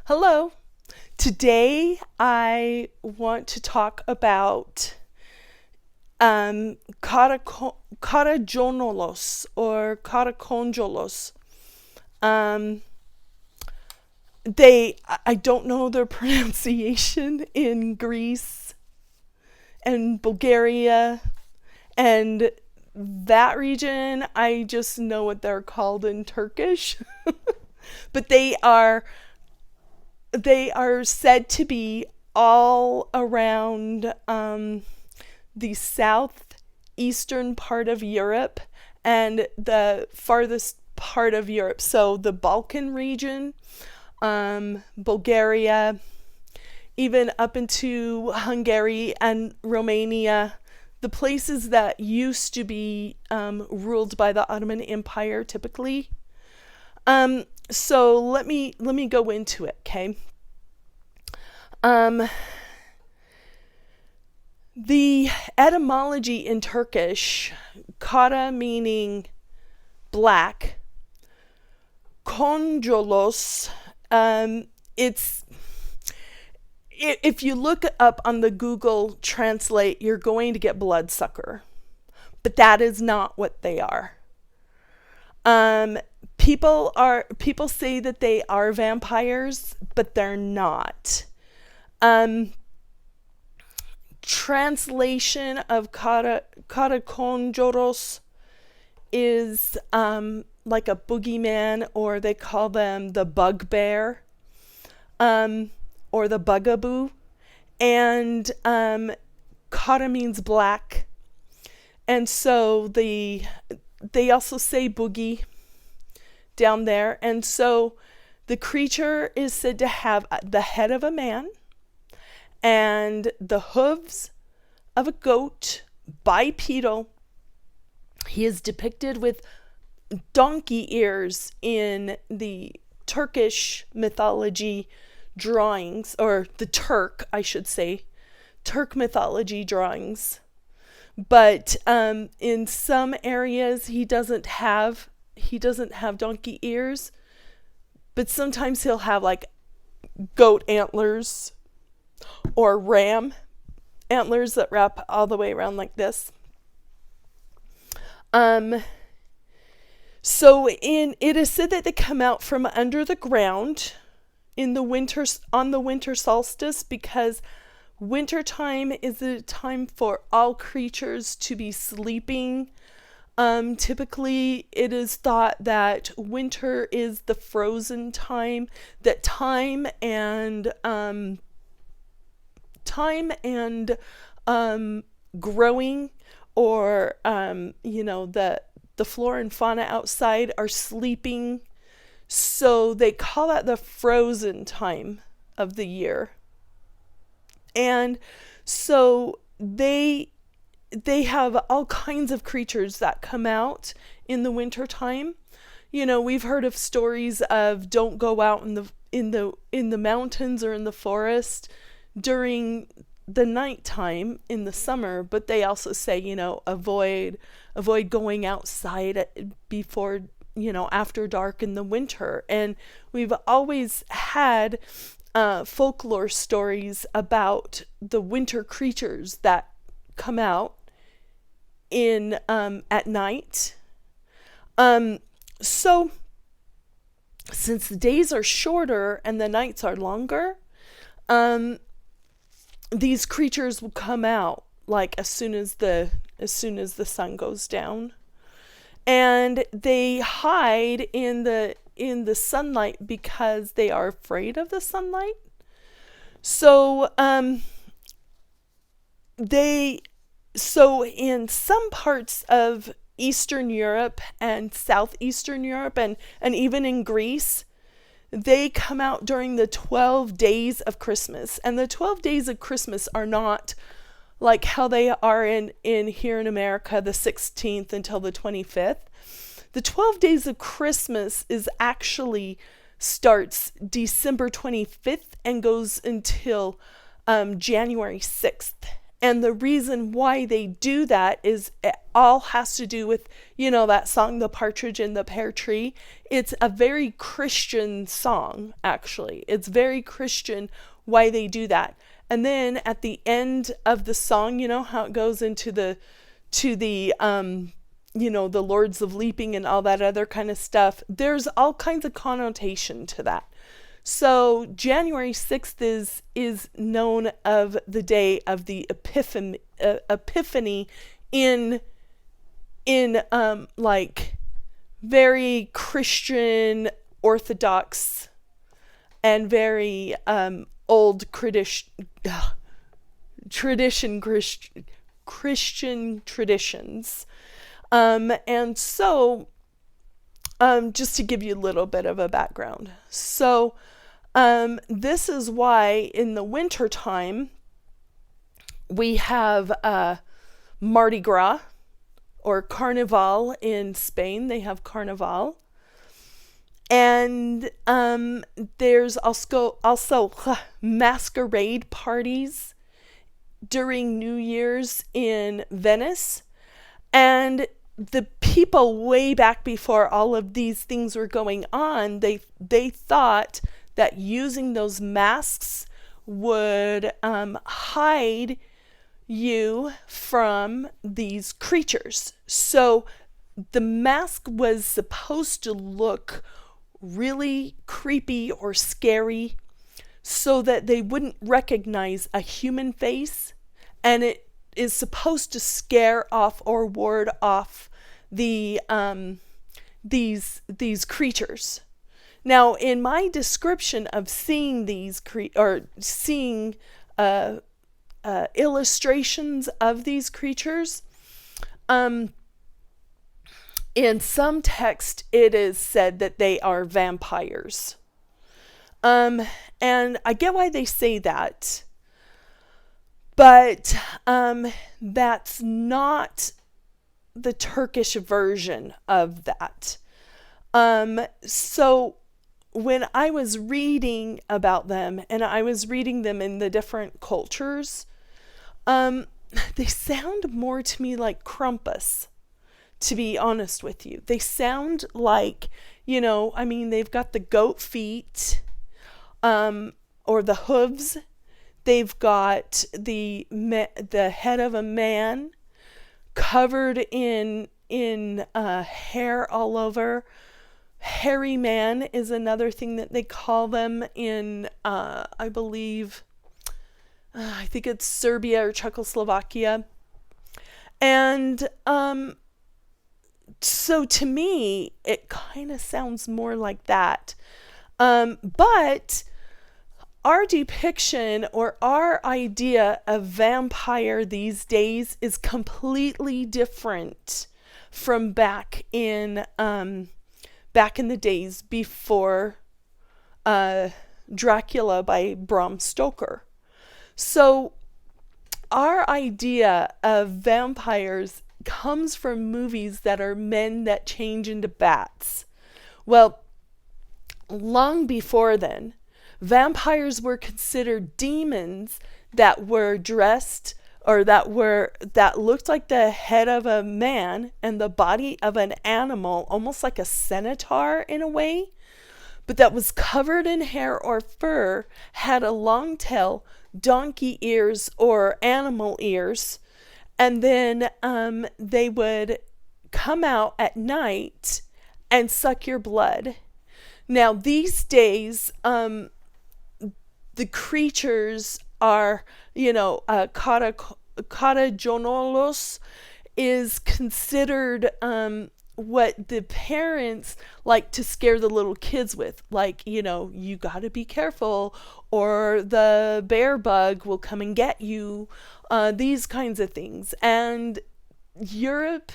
Hello. Today I want to talk about Karaconolos or Karaconjolos. Um, I don't know their pronunciation in Greece and Bulgaria and that region. I just know what they're called in Turkish. But they are said to be all around the southeastern part of Europe and the farthest part of Europe. So the Balkan region, Bulgaria, even up into Hungary and Romania, the places that used to be ruled by the Ottoman Empire typically. So let me go into it, okay? Um, the etymology in Turkish, kara meaning black, konjolos, it's if you look up on the Google Translate, you're going to get bloodsucker, but that is not what they are. Um, people say that they are vampires, but they're not. Um, Translation of Karakonjoros is like a boogeyman, or they call them the bugbear, um, or the bugaboo. And Kara means black, and so they also say boogie down there. And so the creature is said to have the head of a man and the hooves of a goat, bipedal. He is depicted with donkey ears in the Turkish mythology drawings, or the Turk, I should say, Turk mythology drawings. But in some areas he doesn't have donkey ears, but sometimes he'll have like goat antlers or ram antlers that wrap all the way around like this. Um, it is said that they come out from under the ground in the winter, on the winter solstice, because wintertime is a time for all creatures to be sleeping. Typically, it is thought that winter is the frozen time, that time and growing, or the flora and fauna outside are sleeping. So they call that the frozen time of the year. And so they have all kinds of creatures that come out in the winter time. We've heard of stories of don't go out in the mountains or in the forest during the nighttime in the summer, but they also say, avoid going outside before, after dark in the winter. And we've always had folklore stories about the winter creatures that come out in at night. So since the days are shorter and the nights are longer, these creatures will come out like as soon as the sun goes down, and they hide in the sunlight because they are afraid of the sunlight. So they so in some parts of Eastern Europe and Southeastern Europe, and even in Greece, they come out during the 12 days of Christmas. And the 12 days of Christmas are not like how they are in here in America, the 16th until the 25th. The 12 days of Christmas is actually starts December 25th and goes until January 6th. And the reason why they do that is it all has to do with, that song, The Partridge in the Pear Tree. It's a very Christian song, actually. It's very Christian why they do that. And then at the end of the song, how it goes into the Lords of Leaping and all that other kind of stuff. There's all kinds of connotation to that. So January 6th is known of the day of the Epiphany in like very Christian Orthodox and very old Christian traditions. And so just to give you a little bit of a background. So this is why in the winter time we have Mardi Gras or Carnival in Spain. They have Carnival. And there's also masquerade parties during New Year's in Venice. And the people way back before all of these things were going on, they thought that using those masks would hide you from these creatures. So the mask was supposed to look really creepy or scary so that they wouldn't recognize a human face, and it is supposed to scare off or ward off these creatures. Now, in my description of seeing these seeing illustrations of these creatures, in some text it is said that they are vampires. And I get why they say that. But that's not the Turkish version of that. So when I was reading about them, and I was reading them in the different cultures, they sound more to me like Krampus, to be honest with you. They sound like, they've got the goat feet, or the hooves. They've got the head of a man covered in hair all over. Hairy man is another thing that they call them in, I believe, I think it's Serbia or Czechoslovakia. And so to me, it kind of sounds more like that. But our depiction or our idea of vampire these days is completely different from back in the days before Dracula by Bram Stoker. So our idea of vampires comes from movies that are men that change into bats. Well, long before then, vampires were considered demons that were dressed or that looked like the head of a man and the body of an animal, almost like a centaur in a way, but that was covered in hair or fur, had a long tail, donkey ears or animal ears, and then they would come out at night and suck your blood. Now, these days, the creatures are, Karaconolos is considered what the parents like to scare the little kids with. Like, you got to be careful or the bear bug will come and get you. These kinds of things. And Europe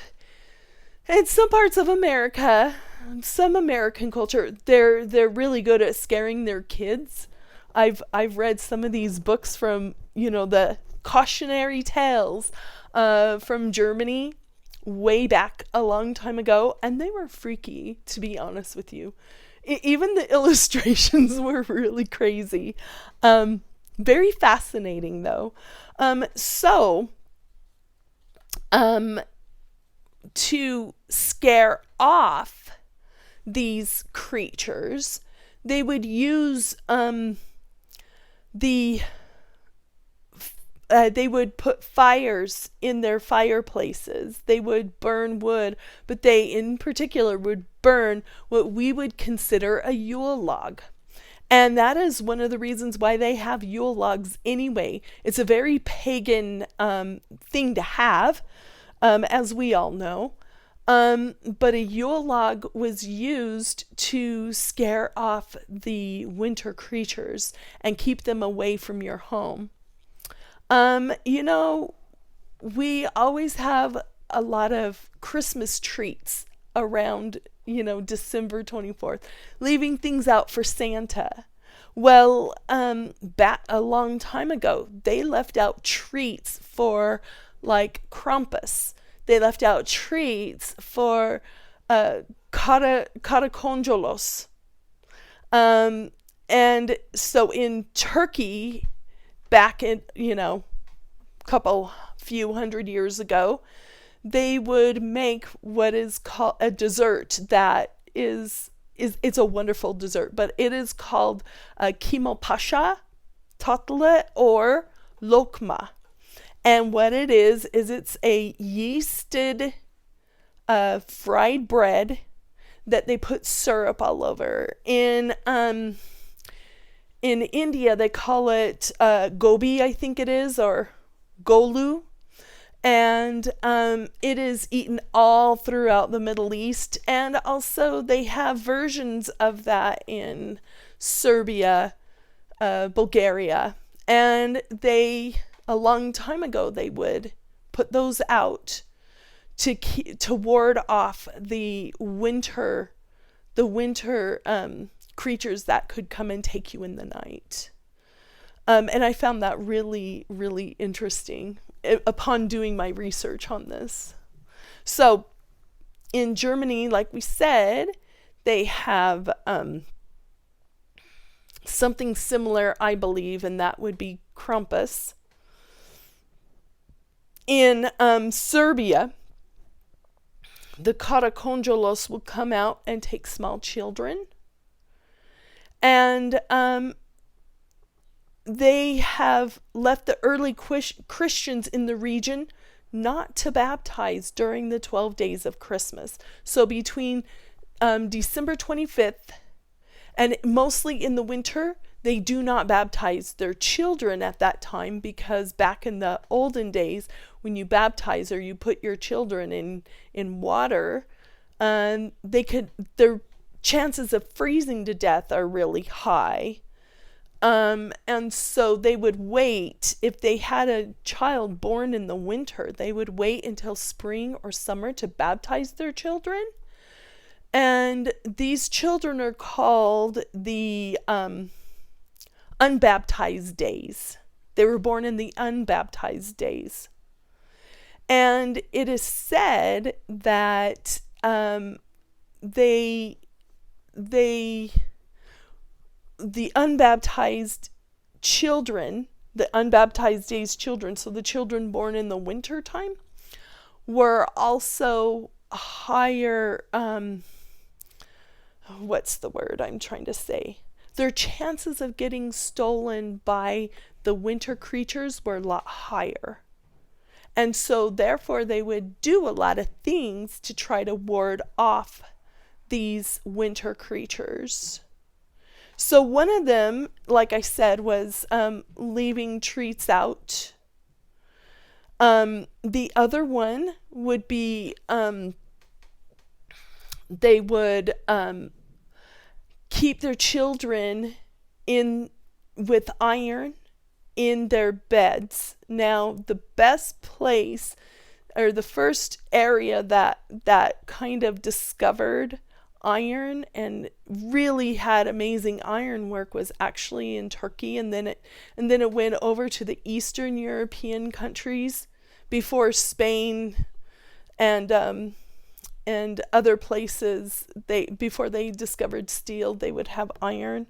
and some parts of America, some American culture, they're really good at scaring their kids. I've read some of these books from, the cautionary tales from Germany way back a long time ago, and they were freaky, to be honest with you. Even the illustrations were really crazy. Very fascinating, though. So, to scare off these creatures, they would use they would put fires in their fireplaces. They would burn wood, but they in particular would burn what we would consider a Yule log. And that is one of the reasons why they have Yule logs anyway. It's a very pagan thing to have, as we all know. But a Yule log was used to scare off the winter creatures and keep them away from your home. You know, we always have a lot of Christmas treats around, December 24th, leaving things out for Santa. Well, back a long time ago, they left out treats for like Krampus. They left out treats for Karaconolos. And so in Turkey, back in, few hundred years ago, they would make what is called a dessert that is it's a wonderful dessert, but it is called Kimopasha, Tatlı, or Lokma. And what it is it's a yeasted fried bread that they put syrup all over. In India, they call it gobi, I think it is, or golu. And it is eaten all throughout the Middle East. And also they have versions of that in Serbia, Bulgaria. And a long time ago, they would put those out to ward off the winter creatures that could come and take you in the night. And I found that really, really interesting upon doing my research on this. So in Germany, like we said, they have something similar, I believe, and that would be Krampus. In Serbia, the Karaconolos will come out and take small children. And they have left the early Christians in the region not to baptize during the 12 days of Christmas. So between December 25th and mostly in the winter, they do not baptize their children at that time, because back in the olden days, when you baptize or you put your children in water, their chances of freezing to death are really high. And so they would wait. If they had a child born in the winter, they would wait until spring or summer to baptize their children. And these children are called the unbaptized days. They were born in the unbaptized days. And it is said that the unbaptized children, the unbaptized days children, so the children born in the winter time, were also higher, what's the word I'm trying to say? Their chances of getting stolen by the winter creatures were a lot higher. And so therefore they would do a lot of things to try to ward off these winter creatures. So one of them, like I said, was leaving treats out. The other one would be they would keep their children with iron in their beds. Now, the best place, or the first area that kind of discovered iron and really had amazing iron work was actually in Turkey, and then it went over to the Eastern European countries before Spain and other places. Before they discovered steel, they would have iron.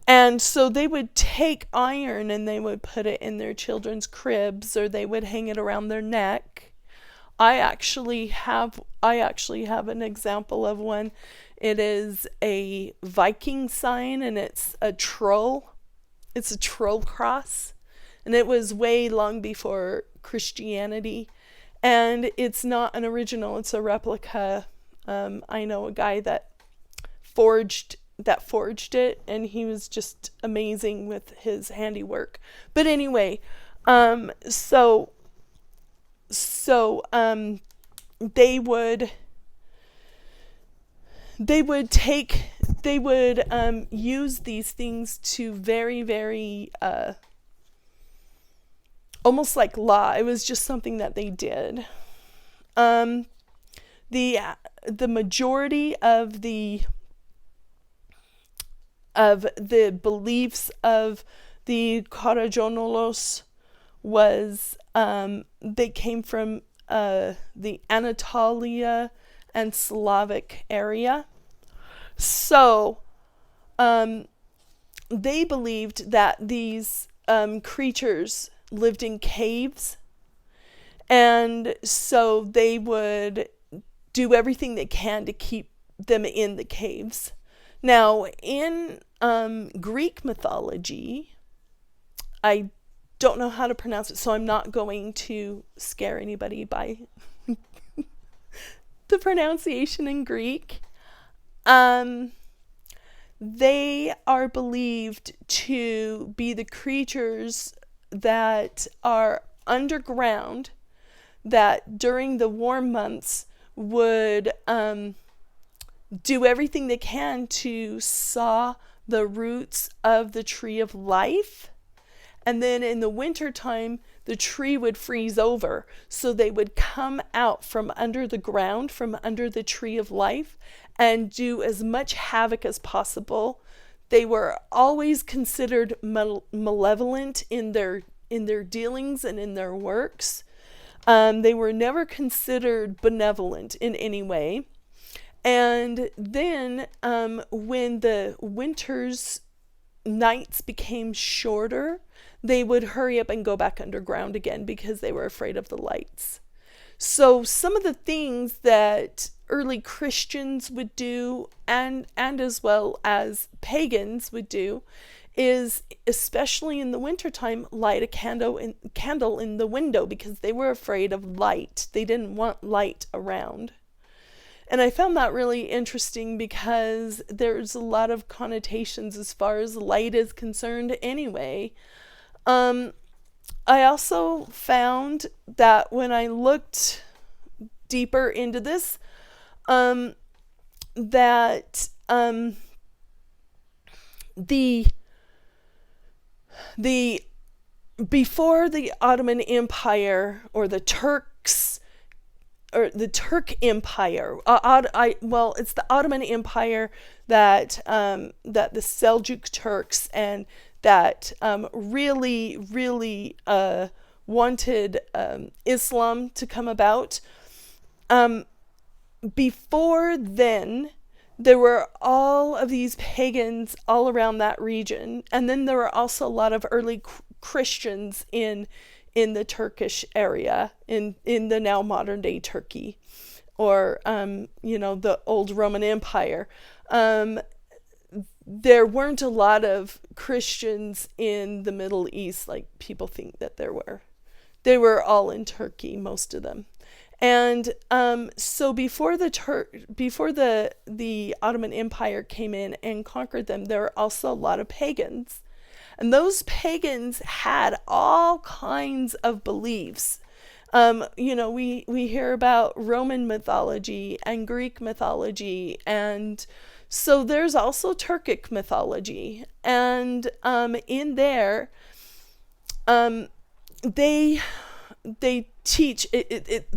And so they would take iron and they would put it in their children's cribs, or they would hang it around their neck. I actually have an example of one. It is a Viking sign, and it's a troll. It's a troll cross, and it was way long before Christianity. And it's not an original; it's a replica. I know a guy that forged it, and he was just amazing with his handiwork. But anyway, so they would use these things to very, very almost like law. It was just something that they did. The majority of the beliefs of the Karaconolos was they came from the Anatolia and Slavic area. So they believed that these creatures lived in caves, and so they would do everything they can to keep them in the caves. Now, in Greek mythology, I don't know how to pronounce it, so I'm not going to scare anybody by the pronunciation in Greek. They are believed to be the creatures that are underground, that during the warm months would do everything they can to saw the roots of the tree of life. And then in the wintertime, the tree would freeze over. So they would come out from under the ground, from under the tree of life, and do as much havoc as possible. They were always considered malevolent in their dealings and in their works. They were never considered benevolent in any way. And then when the winter's nights became shorter, they would hurry up and go back underground again because they were afraid of the lights. So some of the things that early Christians would do, and as well as pagans would do, is, especially in the wintertime, light a candle in the window, because they were afraid of light. They didn't want light around. And I found that really interesting because there's a lot of connotations as far as light is concerned anyway. I also found that when I looked deeper into this, that the before the Ottoman Empire, or the Turks, or the Turk Empire, it's the Ottoman Empire that the Seljuk Turks, and that really wanted Islam to come about. Before then, there were all of these pagans all around that region, and then there were also a lot of early Christians in the Turkish area, in the now modern day Turkey, or the old Roman Empire. There weren't a lot of Christians in the Middle East like people think that there were. They were all in Turkey, most of them. And so before the Ottoman Empire came in and conquered them, there were also a lot of pagans. And those pagans had all kinds of beliefs. We hear about Roman mythology and Greek mythology, and so there's also Turkic mythology. And in there, they teach it.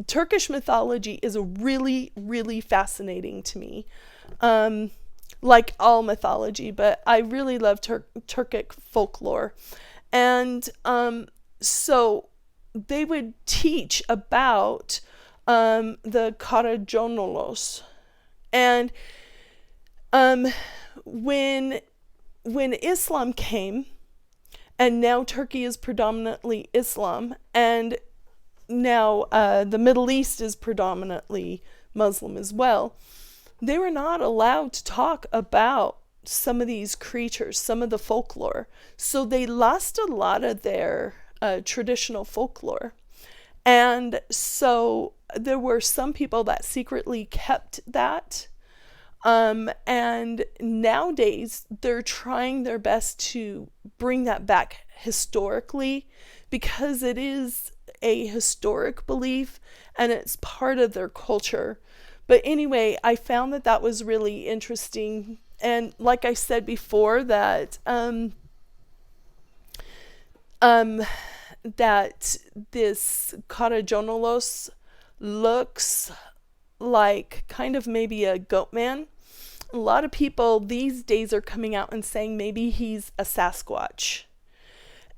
Turkish mythology is really, really fascinating to me. Like all mythology, but I really love Turkic folklore. And so they would teach about the Karaconolos. And when when Islam came, and now Turkey is predominantly Islam, and now the Middle East is predominantly Muslim as well, they were not allowed to talk about some of these creatures, some of the folklore. So they lost a lot of their traditional folklore. And so there were some people that secretly kept that. And nowadays they're trying their best to bring that back historically, because it is a historic belief and it's part of their culture. But anyway, I found that that was really interesting. And like I said before, that that this Karaconolos looks like kind of maybe a goat man. A lot of people these days are coming out and saying maybe he's a Sasquatch.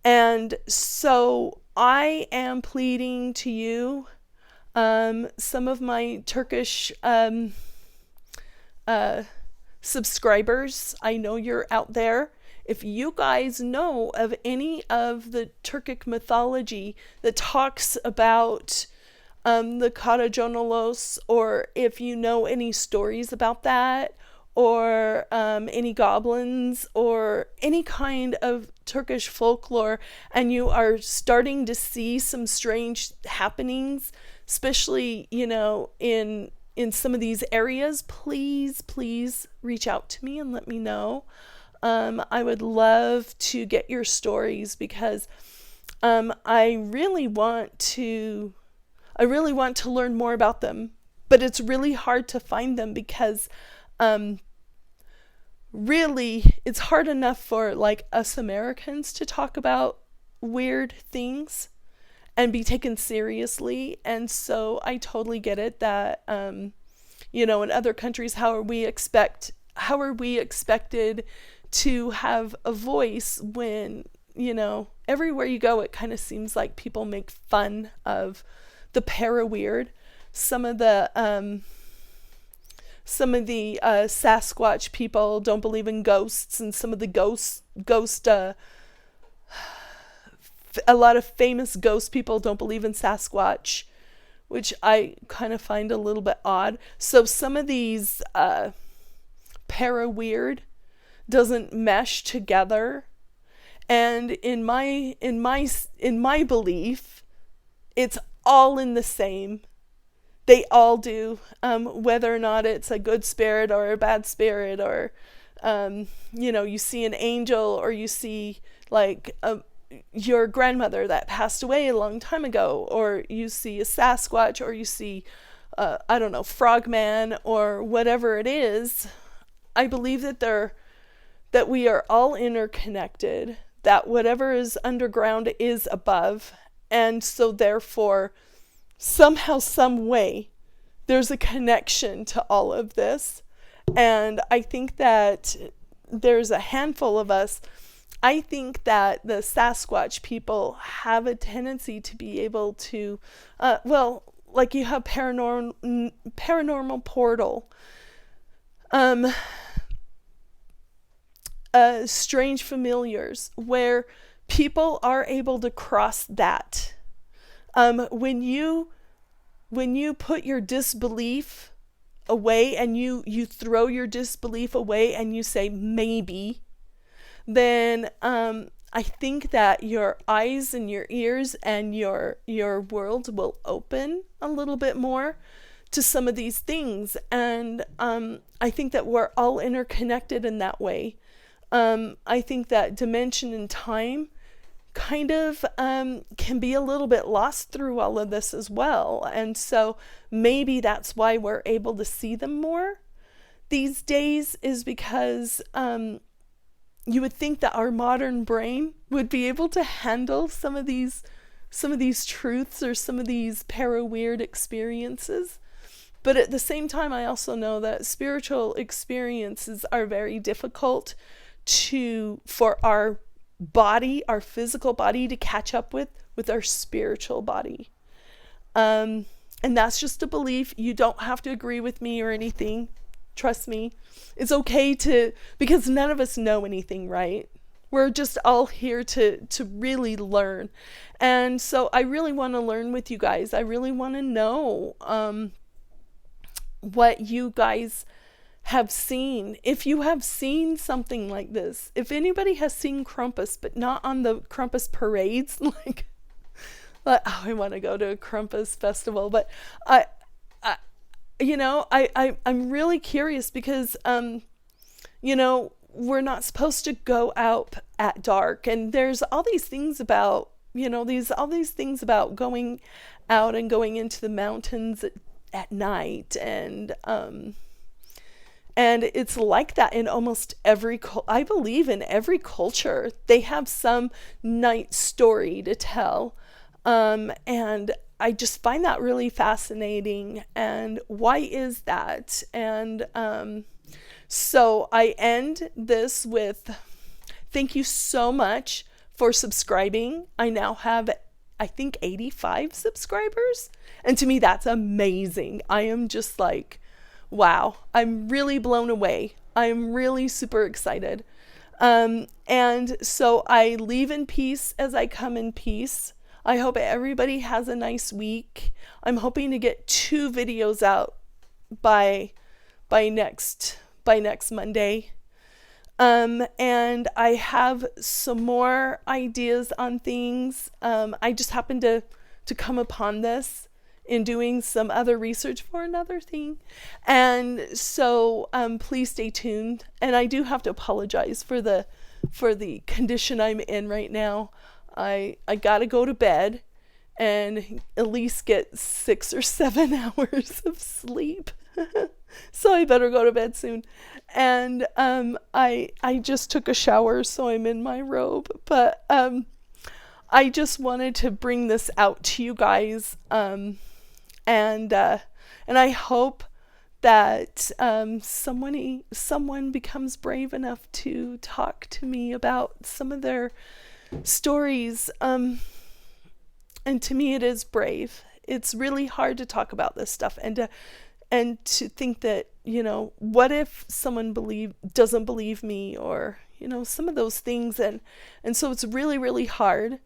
And so I am pleading to you, some of my Turkish subscribers, I know you're out there. If you guys know of any of the Turkic mythology that talks about the Karaconolos, or if you know any stories about that, or any goblins, or any kind of Turkish folklore, and you are starting to see some strange happenings, especially, in some of these areas, please reach out to me and let me know. I would love to get your stories, because I really want to learn more about them, but it's really hard to find them, because really it's hard enough for like us Americans to talk about weird things and be taken seriously. And so I totally get it that in other countries, how are we expected to have a voice when, everywhere you go, it kind of seems like people make fun of the paraweird. Some of the Sasquatch people don't believe in ghosts, and some of the a lot of famous ghost people don't believe in Sasquatch, which I kind of find a little bit odd. So some of these paraweird doesn't mesh together, and in my belief, it's all in the same. They all do, whether or not it's a good spirit or a bad spirit, or you see an angel, or you see like your grandmother that passed away a long time ago, or you see a Sasquatch, or you see Frogman, or whatever it is. I believe that we are all interconnected, that whatever is underground is above, and so therefore somehow, some way, there's a connection to all of this. And I think that there's a handful of us. I think that the Sasquatch people have a tendency to be able to, like you have paranormal portal, strange familiars, where people are able to cross that. When you put your disbelief away, and you throw your disbelief away, and you say maybe, then I think that your eyes and your ears and your world will open a little bit more to some of these things. And I think that we're all interconnected in that way. I think that dimension and time kind of can be a little bit lost through all of this as well. And so maybe that's why we're able to see them more these days, is because you would think that our modern brain would be able to handle some of these truths, or some of these paraweird experiences. But at the same time, I also know that spiritual experiences are very difficult for our body, our physical body, to catch up with our spiritual body. And that's just a belief. You don't have to agree with me or anything. Trust me. It's okay because none of us know anything, right? We're just all here to really learn. And so I really want to learn with you guys. I really want to know what you guys have seen. If you have seen something like this, if anybody has seen Krampus, but not on the Krampus parades, like oh, I want to go to a Krampus festival, but I I'm really curious because, we're not supposed to go out at dark, and there's all these things about, all these things about going out and going into the mountains at night, and it's like that in almost every, I believe in every culture, they have some night story to tell. And I just find that really fascinating. And why is that? And so I end this with thank you so much for subscribing. I now have, I think, 85 subscribers. And to me, that's amazing. I am just like, wow, I'm really blown away. I'm really super excited. And so I leave in peace as I come in peace. I hope everybody has a nice week. I'm hoping to get 2 videos out by next Monday. And I have some more ideas on things. I just happened to come upon this in doing some other research for another thing. And so please stay tuned. And I do have to apologize for the condition I'm in right now. I gotta go to bed and at least get 6 or 7 hours of sleep. So I better go to bed soon. And I just took a shower, so I'm in my robe. But I just wanted to bring this out to you guys. And I hope that someone becomes brave enough to talk to me about some of their stories. And to me, it is brave. It's really hard to talk about this stuff, and to think that, what if someone doesn't believe me, or some of those things, and so it's really, really hard.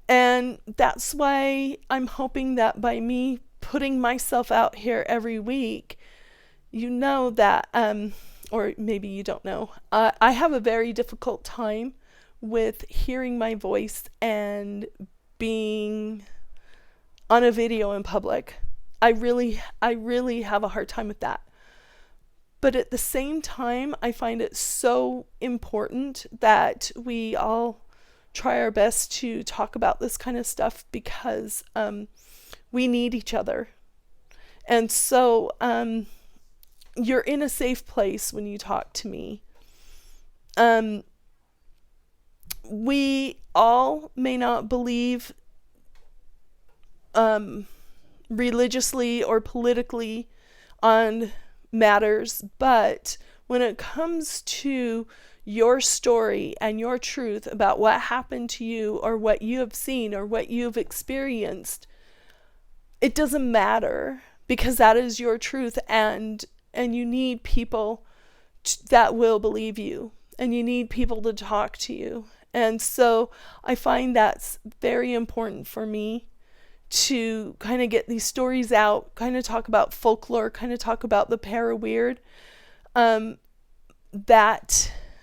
And that's why I'm hoping that by me putting myself out here every week, that or maybe you don't know, I have a very difficult time with hearing my voice and being on a video in public. I really have a hard time with that. But at the same time, I find it so important that we all try our best to talk about this kind of stuff, because we need each other. And so you're in a safe place when you talk to me. We all may not believe religiously or politically on matters, but when it comes to your story and your truth about what happened to you, or what you have seen, or what you've experienced, it doesn't matter, because that is your truth, and you need people that will believe you, and you need people to talk to you. And so I find that's very important for me, to kind of get these stories out, kind of talk about folklore, kind of talk about the paraweird.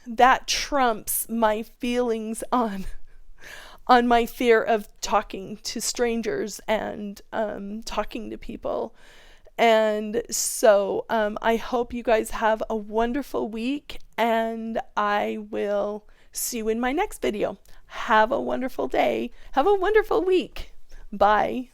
That trumps my feelings on my fear of talking to strangers and talking to people. And so I hope you guys have a wonderful week, and I will see you in my next video. Have a wonderful day. Have a wonderful week. Bye.